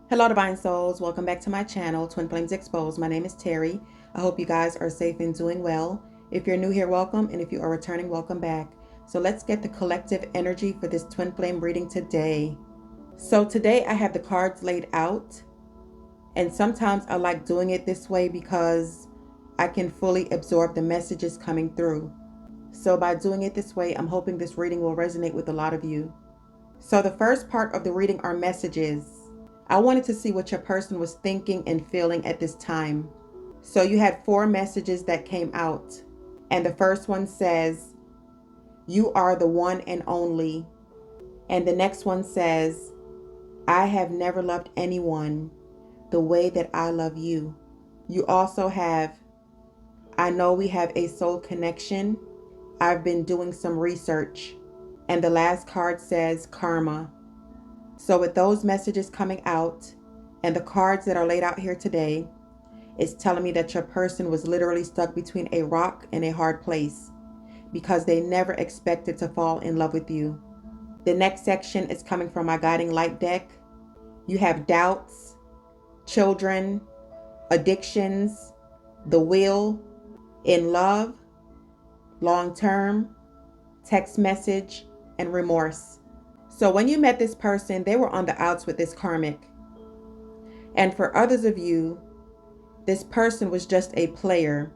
Hello Divine Souls, welcome back to my channel, Twin Flames Exposed. My name is Terry. I hope you guys are safe and doing well. If you're new here, welcome, and if you are returning, welcome back. So let's get the collective energy for this Twin Flame reading today. So today I have the cards laid out, and sometimes I like doing it this way because I can fully absorb the messages coming through. So by doing it this way, I'm hoping this reading will resonate with a lot of you. So the first part of the reading are messages. I wanted to see what your person was thinking and feeling at this time. So you had 4 messages that came out. And the first one says, "You are the one and only." And the next one says, "I have never loved anyone the way that I love you." You also have, "I know we have a soul connection. I've been doing some research." And the last card says, "Karma." So with those messages coming out and the cards that are laid out here today, it's telling me that your person was literally stuck between a rock and a hard place because they never expected to fall in love with you. The next section is coming from my guiding light deck. You have doubts, children, addictions, the will, in love, long term, text message, and remorse. So when you met this person, they were on the outs with this karmic. And for others of you, this person was just a player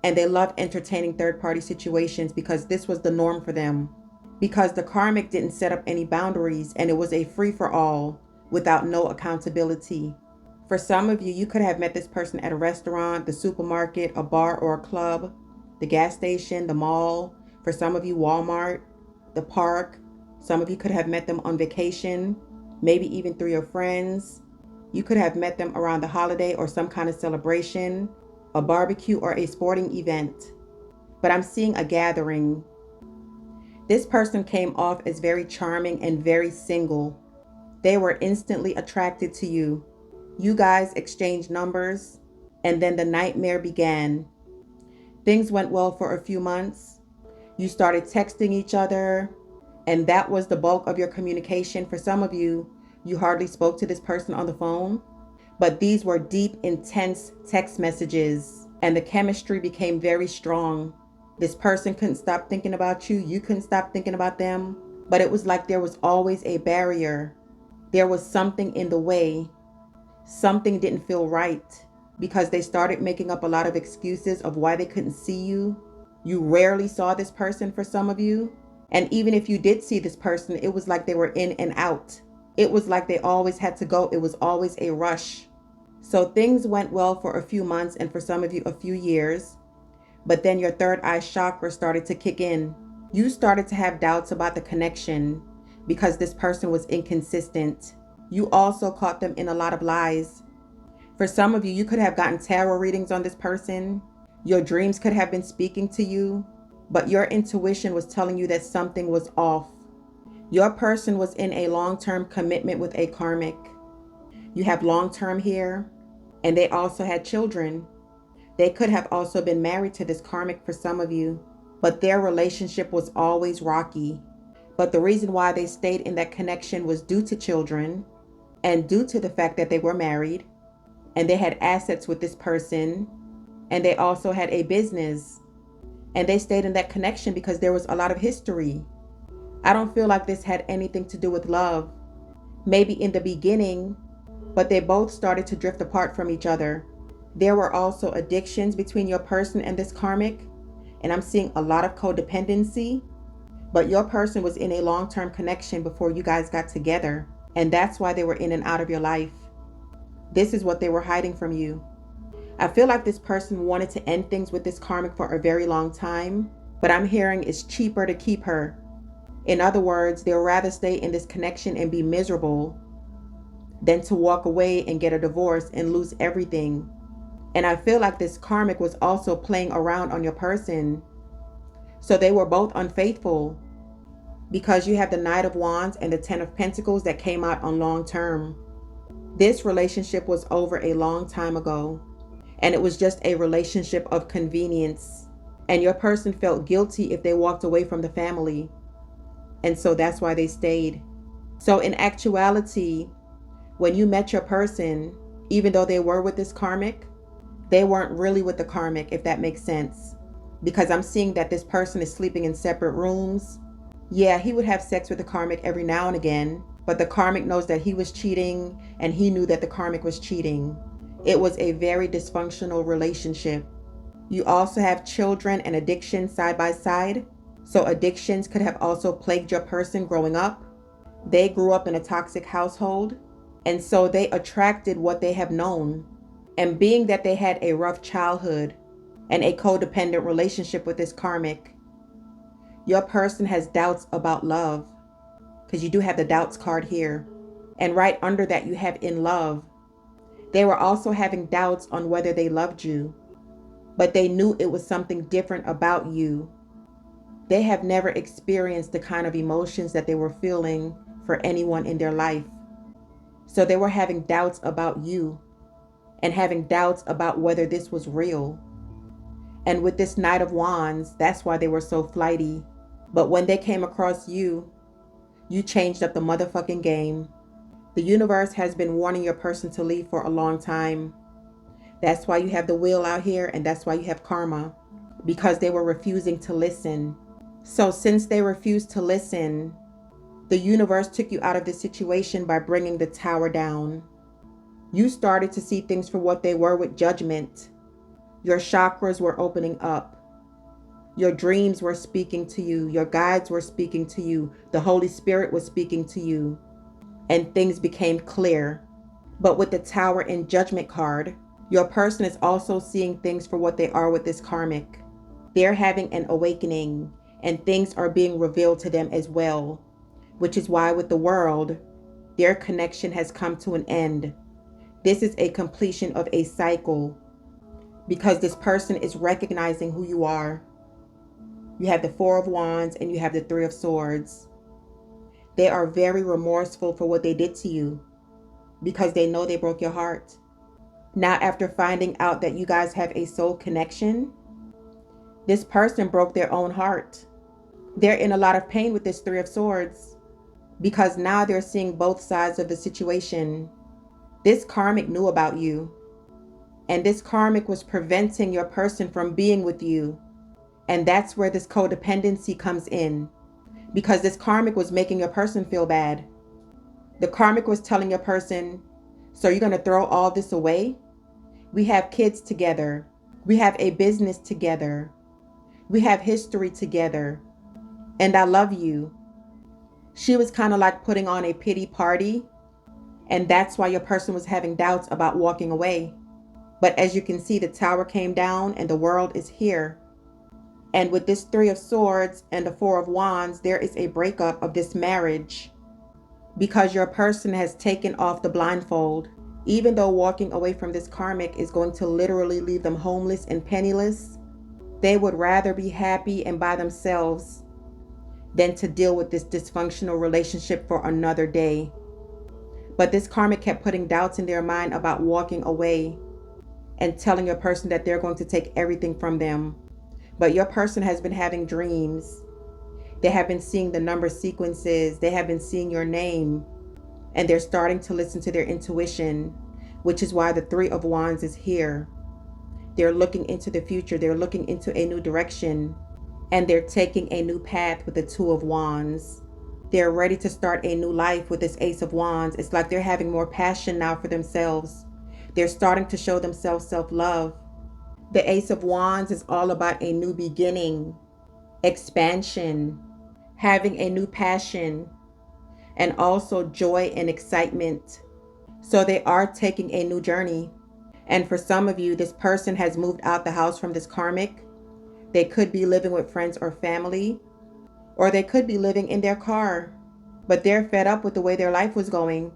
and they loved entertaining third-party situations because this was the norm for them. Because the karmic didn't set up any boundaries and it was a free-for-all without no accountability. For some of you, you could have met this person at a restaurant, the supermarket, a bar or a club, the gas station, the mall. For some of you, Walmart, the park. Some of you could have met them on vacation, maybe even through your friends. You could have met them around the holiday or some kind of celebration, a barbecue or a sporting event. But I'm seeing a gathering. This person came off as very charming and very single. They were instantly attracted to you. You guys exchanged numbers, and then the nightmare began. Things went well for a few months. You started texting each other, and that was the bulk of your communication. For some of you, you hardly spoke to this person on the phone, but these were deep, intense text messages, and the chemistry became very strong. This person couldn't stop thinking about you. You couldn't stop thinking about them, but it was like there was always a barrier. There was something in the way. Something didn't feel right because they started making up a lot of excuses of why they couldn't see you. You rarely saw this person for some of you. And even if you did see this person, it was like they were in and out. It was like they always had to go. It was always a rush. So things went well for a few months and for some of you a few years. But then your third eye chakra started to kick in. You started to have doubts about the connection because this person was inconsistent. You also caught them in a lot of lies. For some of you, you could have gotten tarot readings on this person. Your dreams could have been speaking to you. But your intuition was telling you that something was off. Your person was in a long-term commitment with a karmic. You have long-term here, and they also had children. They could have also been married to this karmic for some of you, but their relationship was always rocky. But the reason why they stayed in that connection was due to children and due to the fact that they were married and they had assets with this person and they also had a business. And they stayed in that connection because there was a lot of history. I don't feel like this had anything to do with love. Maybe in the beginning, but they both started to drift apart from each other. There were also addictions between your person and this karmic. And I'm seeing a lot of codependency. But your person was in a long-term connection before you guys got together. And that's why they were in and out of your life. This is what they were hiding from you. I feel like this person wanted to end things with this karmic for a very long time, but I'm hearing it's cheaper to keep her. In other words, they'll rather stay in this connection and be miserable than to walk away and get a divorce and lose everything. And I feel like this karmic was also playing around on your person. So they were both unfaithful because you have the Knight of Wands and the Ten of Pentacles that came out on long term. This relationship was over a long time ago. And it was just a relationship of convenience. And your person felt guilty if they walked away from the family. And so that's why they stayed. So in actuality, When you met your person, even though they were with this karmic, they weren't really with the karmic, if that makes sense. Because I'm seeing that this person is sleeping in separate rooms. Yeah, he would have sex with the karmic every now and again, but the karmic knows that he was cheating and he knew that the karmic was cheating. It was a very dysfunctional relationship. You also have children and addiction side by side. So addictions could have also plagued your person growing up. They grew up in a toxic household, and so they attracted what they have known. And being that they had a rough childhood and a codependent relationship with this karmic, your person has doubts about love, because you do have the doubts card here. And right under that, you have in love. They were also having doubts on whether they loved you, but they knew it was something different about you. They have never experienced the kind of emotions that they were feeling for anyone in their life. So they were having doubts about you and having doubts about whether this was real. And with this Knight of Wands, that's why they were so flighty. But when they came across you, you changed up the motherfucking game. The universe has been warning your person to leave for a long time. That's why you have the wheel out here, and that's why you have karma, because they were refusing to listen. So since they refused to listen, the universe took you out of this situation by bringing the tower down. You started to see things for what they were with judgment. Your chakras were opening up. Your dreams were speaking to you. Your guides were speaking to you. The Holy Spirit was speaking to you. And things became clear. But with the Tower and Judgment card, your person is also seeing things for what they are with this karmic. They're having an awakening, and things are being revealed to them as well. Which is why with the World, their connection has come to an end. This is a completion of a cycle, because this person is recognizing who you are. You have the Four of Wands and you have the Three of Swords. They are very remorseful for what they did to you, because they know they broke your heart. Now, after finding out that you guys have a soul connection, this person broke their own heart. They're in a lot of pain with this Three of Swords, because now they're seeing both sides of the situation. This karmic knew about you, and this karmic was preventing your person from being with you. And that's where this codependency comes in, because this karmic was making your person feel bad. The karmic was telling your person, so you're going to throw all this away? We have kids together. We have a business together. We have history together. And I love you. She was kind of like putting on a pity party. And that's why your person was having doubts about walking away. But as you can see, the Tower came down and the World is here. And with this Three of Swords and the Four of Wands, there is a breakup of this marriage, because your person has taken off the blindfold. Even though walking away from this karmic is going to literally leave them homeless and penniless, they would rather be happy and by themselves than to deal with this dysfunctional relationship for another day. But this karmic kept putting doubts in their mind about walking away and telling your person that they're going to take everything from them. But your person has been having dreams. They have been seeing the number sequences. They have been seeing your name. And they're starting to listen to their intuition, which is why the Three of Wands is here. They're looking into the future. They're looking into a new direction. And they're taking a new path with the Two of Wands. They're ready to start a new life with this Ace of Wands. It's like they're having more passion now for themselves. They're starting to show themselves self-love. The Ace of Wands is all about a new beginning, expansion, having a new passion, and also joy and excitement. So they are taking a new journey. And for some of you, this person has moved out the house from this karmic. They could be living with friends or family, or they could be living in their car, but they're fed up with the way their life was going,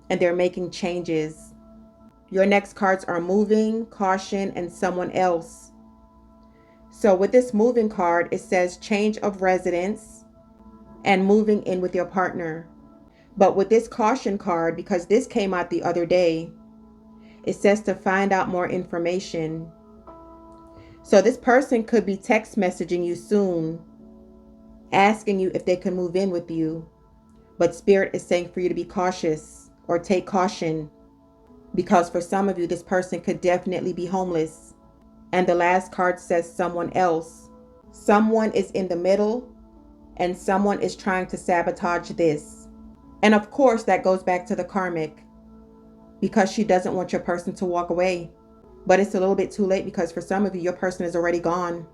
and they're making changes. Your next cards are moving, caution, and someone else. So with this moving card, it says change of residence and moving in with your partner. But with this caution card, because this came out the other day, it says to find out more information. So this person could be text messaging you soon, asking you if they can move in with you. But Spirit is saying for you to be cautious or take caution, because for some of you, this person could definitely be homeless. And the last card says someone else. Someone is in the middle, and someone is trying to sabotage this. And of course, that goes back to the karmic, because she doesn't want your person to walk away. But it's a little bit too late, because for some of you, your person is already gone.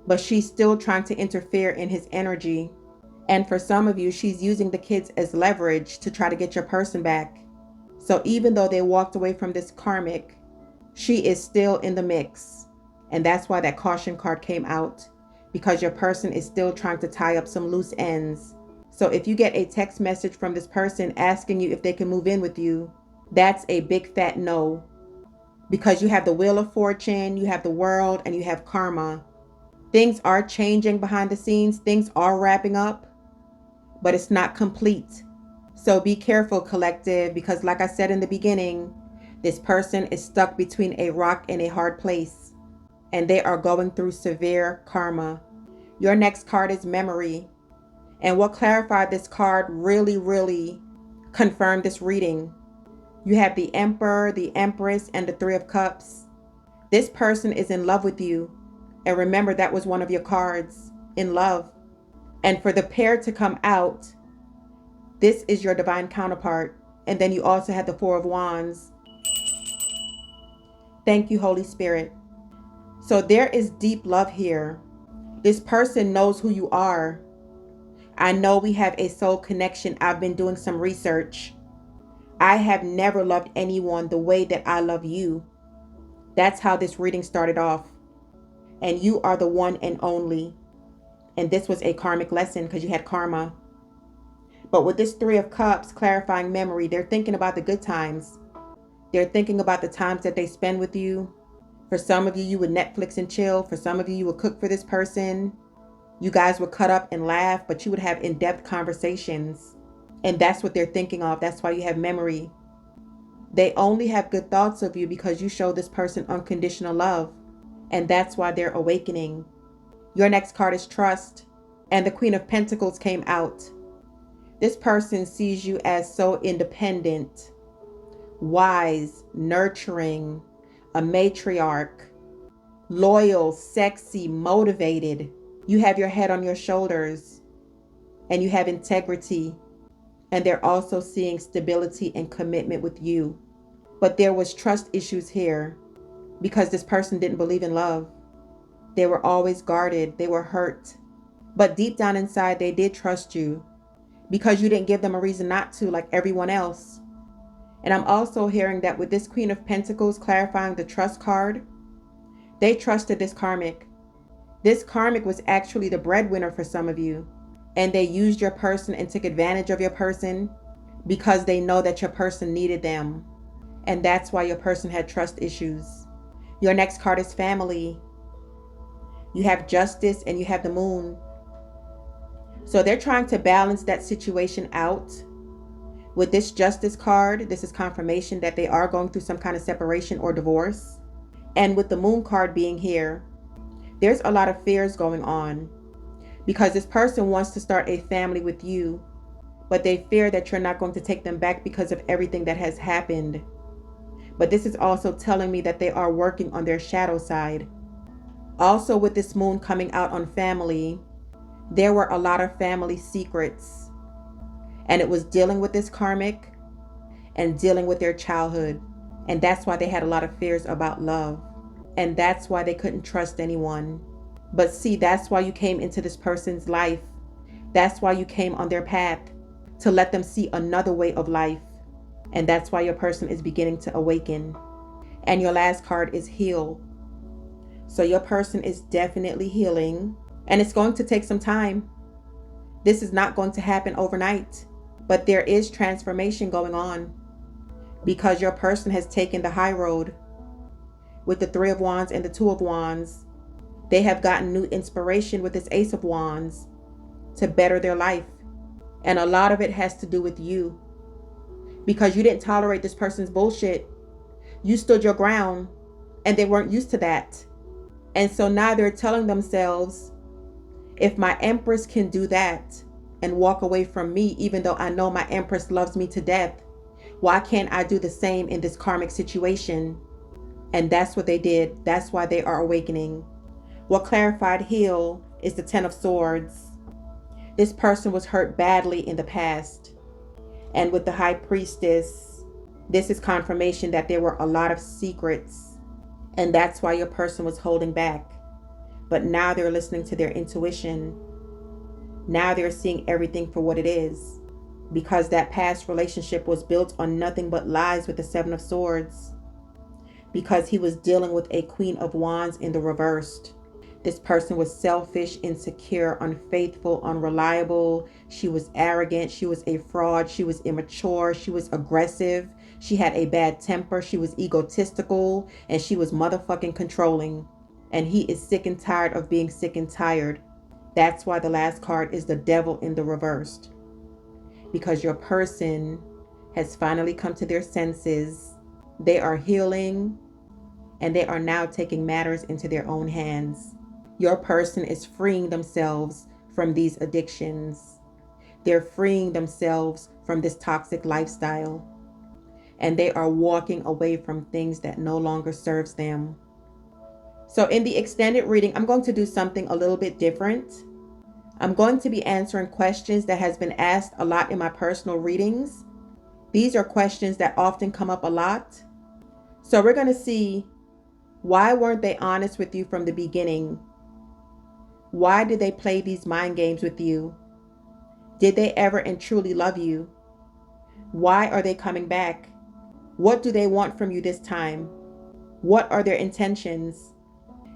But she's still trying to interfere in his energy. And for some of you, she's using the kids as leverage to try to get your person back. So even though they walked away from this karmic, she is still in the mix. And that's why that caution card came out, because your person is still trying to tie up some loose ends. So if you get a text message from this person asking you if they can move in with you, that's a big fat no. Because you have the Wheel of Fortune, you have the World, and you have Karma. Things are changing behind the scenes. Things are wrapping up, but it's not complete. So be careful, collective, because like I said in the beginning, this person is stuck between a rock and a hard place, and they are going through severe karma. Your next card is Memory. And what clarified this card really confirmed this reading. You have the Emperor, the Empress, and the Three of Cups. This person is in love with you. And remember, that was one of your cards, in love. And for the pair to come out, this is your divine counterpart. And then you also have the Four of Wands. Thank you, Holy Spirit. So there is deep love here. This person knows who you are. I know we have a soul connection. I've been doing some research. I have never loved anyone the way that I love you. That's how this reading started off. And you are the one and only. And this was a karmic lesson because you had karma. But with this Three of Cups clarifying memory, they're thinking about the good times. They're thinking about the times that they spend with you. For some of you, you would Netflix and chill. For some of you, you would cook for this person. You guys would cut up and laugh, but you would have in-depth conversations. And that's what they're thinking of. That's why you have memory. They only have good thoughts of you because you show this person unconditional love. And that's why they're awakening. Your next card is Trust. And the Queen of Pentacles came out. This person sees you as so independent, wise, nurturing, a matriarch, loyal, sexy, motivated. You have your head on your shoulders and you have integrity. And they're also seeing stability and commitment with you. But there was trust issues here because this person didn't believe in love. They were always guarded. They were hurt. But deep down inside, they did trust you because you didn't give them a reason not to, like everyone else. And I'm also hearing that with this Queen of Pentacles clarifying the trust card, they trusted this karmic. This karmic was actually the breadwinner for some of you. And they used your person and took advantage of your person because they know that your person needed them. And that's why your person had trust issues. Your next card is Family. You have Justice and you have the Moon. So they're trying to balance that situation out. With this Justice card, this is confirmation that they are going through some kind of separation or divorce. And with the Moon card being here, there's a lot of fears going on because this person wants to start a family with you, but they fear that you're not going to take them back because of everything that has happened. But this is also telling me that they are working on their shadow side. Also, with this Moon coming out on Family, there were a lot of family secrets. And it was dealing with this karmic and dealing with their childhood. And that's why they had a lot of fears about love. And that's why they couldn't trust anyone. But see, that's why you came into this person's life. That's why you came on their path, to let them see another way of life. And that's why your person is beginning to awaken. And your last card is Heal. So your person is definitely healing. And it's going to take some time. This is not going to happen overnight. But there is transformation going on because your person has taken the high road. With the Three of Wands and the Two of Wands, they have gotten new inspiration with this Ace of Wands to better their life. And a lot of it has to do with you because you didn't tolerate this person's bullshit. You stood your ground and they weren't used to that. And so now they're telling themselves, if my Empress can do that and walk away from me, even though I know my Empress loves me to death, Why can't I do the same in this karmic situation? And that's what they did. That's why they are awakening. What clarified heal is the Ten of Swords. This person was hurt badly in the past. And with the High Priestess, this is confirmation that there were a lot of secrets. And that's why your person was holding back. But now they're listening to their intuition. Now they're seeing everything for what it is. Because that past relationship was built on nothing but lies with the Seven of Swords. Because he was dealing with a Queen of Wands in the reversed. This person was selfish, insecure, unfaithful, unreliable. She was arrogant. She was a fraud. She was immature. She was aggressive. She had a bad temper. She was egotistical. And she was motherfucking controlling. And he is sick and tired of being sick and tired. That's why the last card is the Devil in the reversed. Because your person has finally come to their senses. They are healing. And they are now taking matters into their own hands. Your person is freeing themselves from these addictions. They're freeing themselves from this toxic lifestyle. And they are walking away from things that no longer serves them. So in the extended reading, I'm going to do something a little bit different. I'm going to be answering questions that has been asked a lot in my personal readings. These are questions that often come up a lot. So we're going to see, why weren't they honest with you from the beginning? Why did they play these mind games with you? Did they ever and truly love you? Why are they coming back? What do they want from you this time? What are their intentions?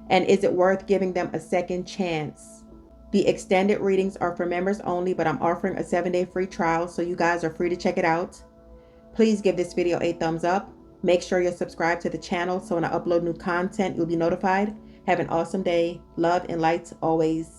And is it worth giving them a second chance? The extended readings are for members only, but I'm offering a 7-day free trial, so you guys are free to check it out. Please give this video a thumbs up. Make sure you're subscribed to the channel so when I upload new content, you'll be notified. Have an awesome day. Love and light always.